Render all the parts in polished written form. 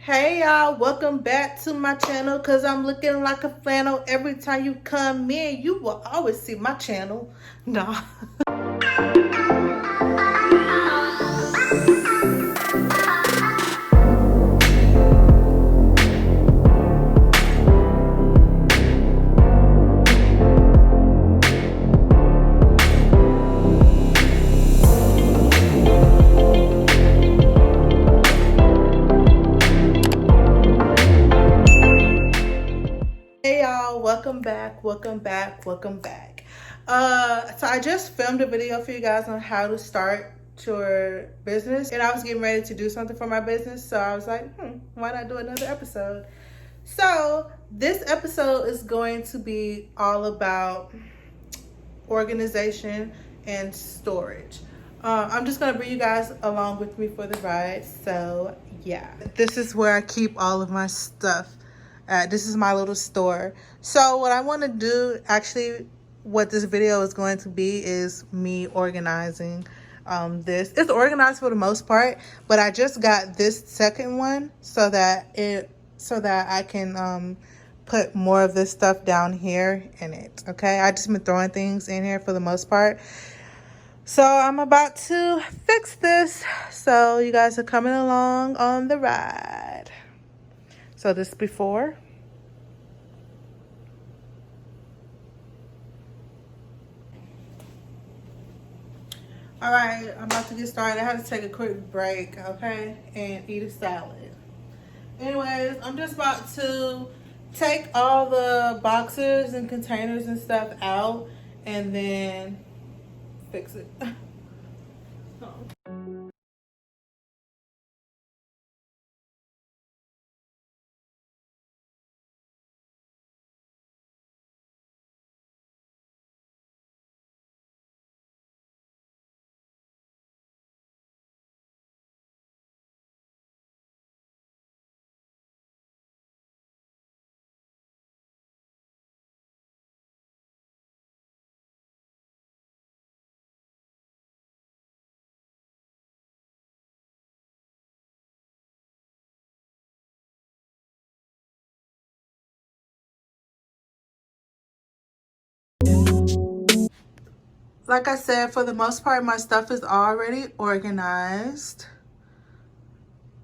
Hey y'all, welcome back to my channel because I'm looking like a flannel. Every time you come in, you will always see my channel. Nah. Hey y'all, welcome back, welcome back, welcome back. So I just filmed a video for you guys on how to start your business, and I was getting ready to do something for my business, so I was like, why not do another episode? So this episode is going to be all about organization and storage. I'm just gonna bring you guys along with me for the ride. So yeah, this is where I keep all of my stuff. This is my little store. So what I want to do, actually, what this video is going to be is me organizing this. It's organized for the most part, but I just got this second one so that I can put more of this stuff down here in it. Okay, I just been throwing things in here for the most part. So I'm about to fix this, so you guys are coming along on the ride. So this before. All right, I'm about to get started. I had to take a quick break, okay, and eat a salad. Anyways, I'm just about to take all the boxes and containers and stuff out and then fix it. Like I said, for the most part, my stuff is already organized.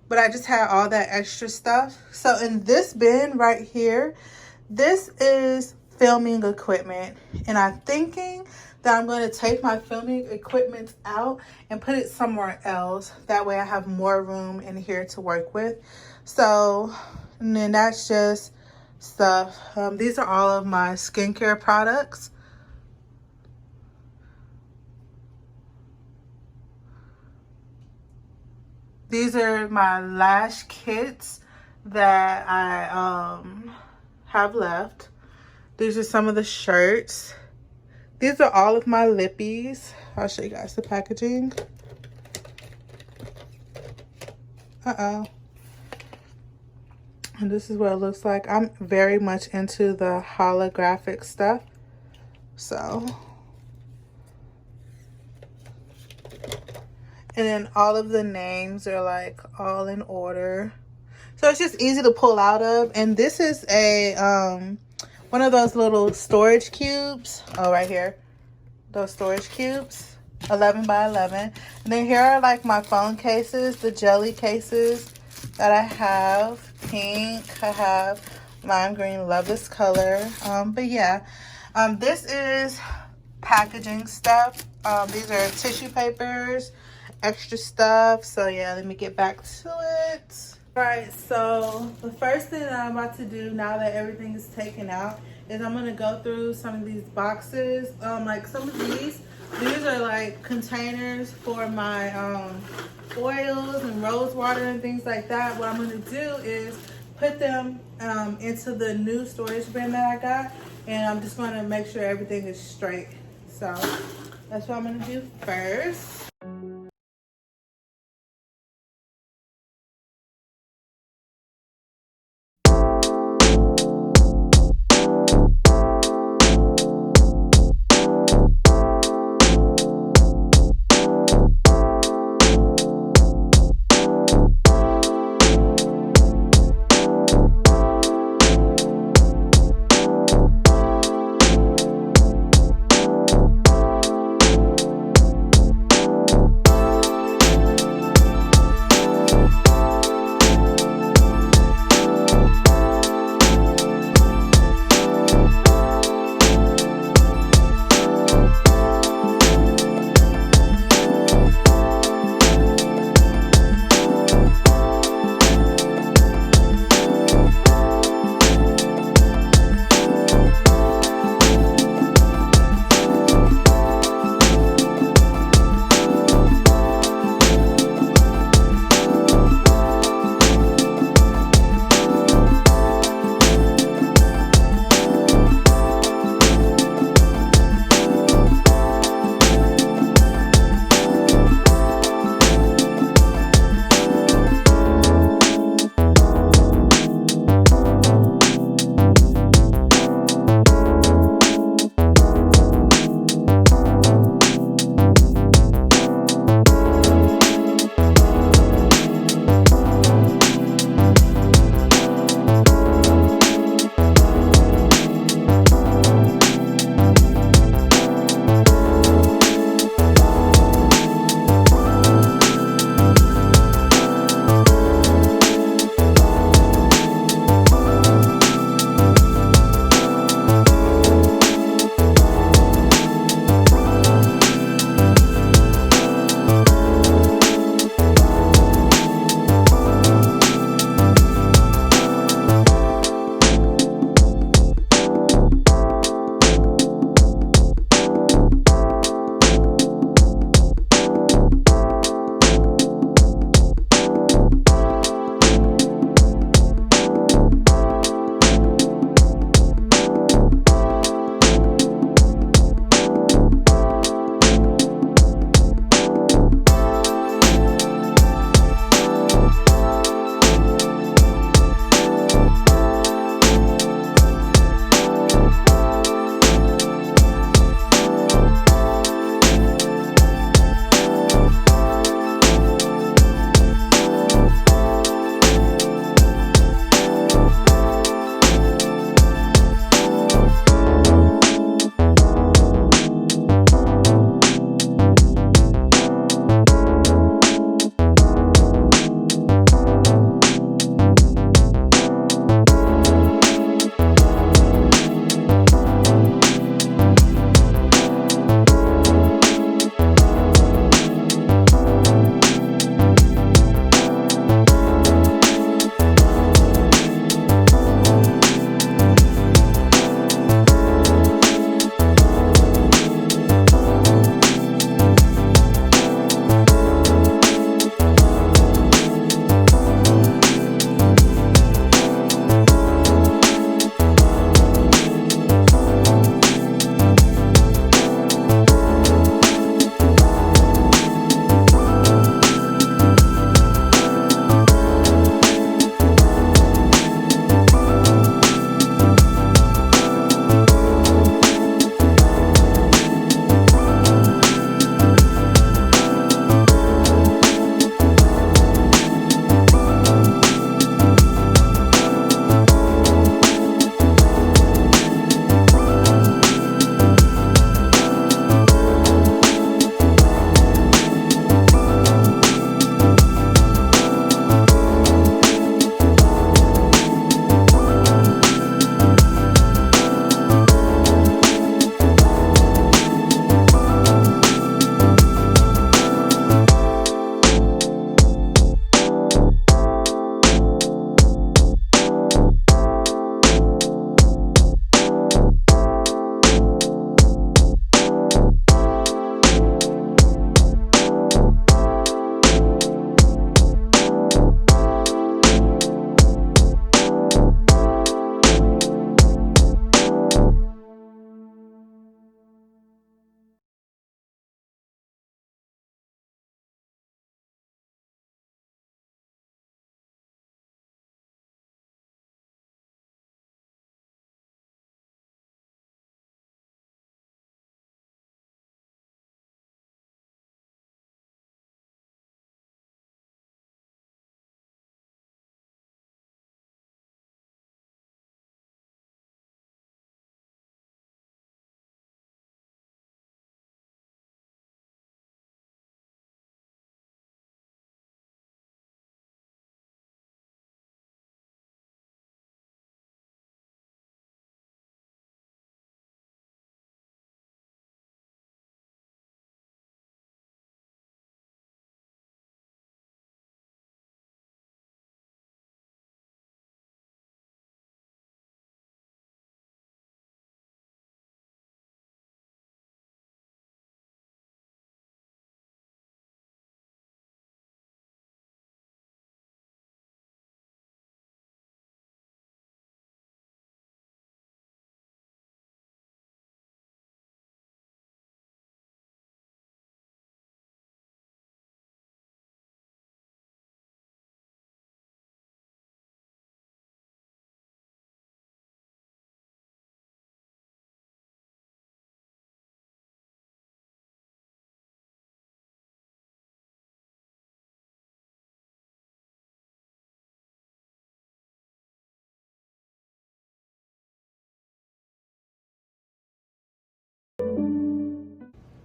But I just had all that extra stuff. So in this bin right here, this is filming equipment. And I'm thinking that I'm going to take my filming equipment out and put it somewhere else. That way I have more room in here to work with. So, and then that's just stuff. These are all of my skincare products. These are my lash kits that I have left. These are some of the shirts. These are all of my lippies. I'll show you guys the packaging. And this is what it looks like. I'm very much into the holographic stuff. So. And then all of the names are like all in order. So it's just easy to pull out of. And this is a one of those little storage cubes. Oh, right here. Those storage cubes. 11 by 11. And then here are like my phone cases, the jelly cases that I have. Pink. I have lime green. Love this color. But yeah. This is packaging stuff. These are tissue papers, extra stuff. So yeah, let me get back to it. All right, so the first thing that I'm about to do now that everything is taken out is I'm gonna go through some of these boxes. Like some of these are like containers for my oils and rose water and things like that. What I'm gonna do is put them into the new storage bin that I got, and I'm just gonna make sure everything is straight. So that's what I'm gonna do first.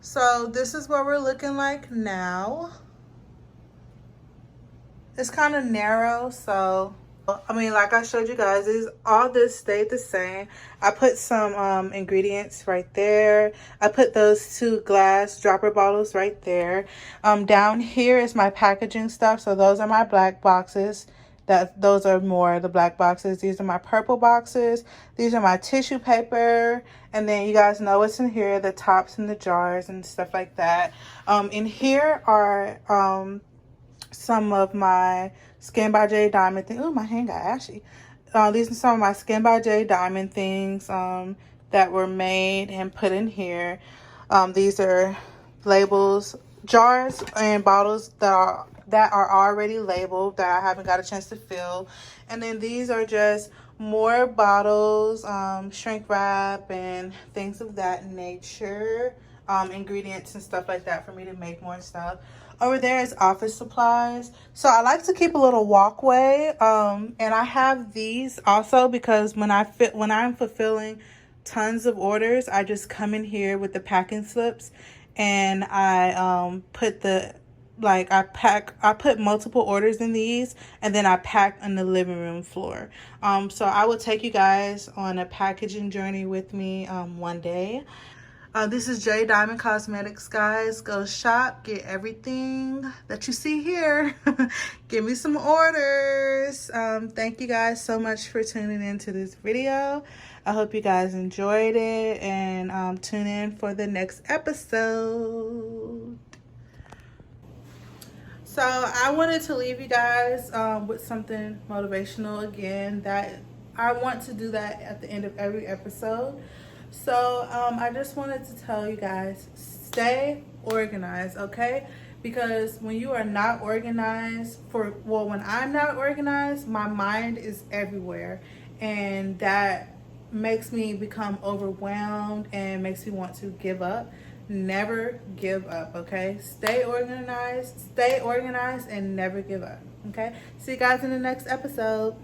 So this is what we're looking like now. It's kind of narrow, so I mean, like I showed you guys, all this stayed the same. I put some ingredients right there. I put those 2 glass dropper bottles right there. Down here is my packaging stuff. So those are my black boxes. Those are more the black boxes. These are my purple boxes. These are my tissue paper. And then you guys know what's in here, the tops and the jars and stuff like that. In here are some of my Skin by J Diamond things. Oh, my hand got ashy. These are some of my Skin by J Diamond things that were made and put in here. These are labels, jars and bottles that are already labeled that I haven't got a chance to fill. And then these are just more bottles, shrink wrap and things of that nature. Ingredients and stuff like that for me to make more stuff. Over there is office supplies. So I like to keep a little walkway. And I have these also because when I'm fulfilling tons of orders, I just come in here with the packing slips and I I put multiple orders in these and then I pack on the living room floor. So I will take you guys on a packaging journey with me one day. This is J Diamond Cosmetics, guys. Go shop, get everything that you see here. Give me some orders. Thank you guys so much for tuning into this video. I hope you guys enjoyed it, and tune in for the next episode. So I wanted to leave you guys with something motivational again. That I want to do that at the end of every episode. So I just wanted to tell you guys, stay organized, okay? Because when you are not organized, when I'm not organized, my mind is everywhere. And that makes me become overwhelmed and makes me want to give up. Never give up, okay? Stay organized, and never give up, okay? See you guys in the next episode.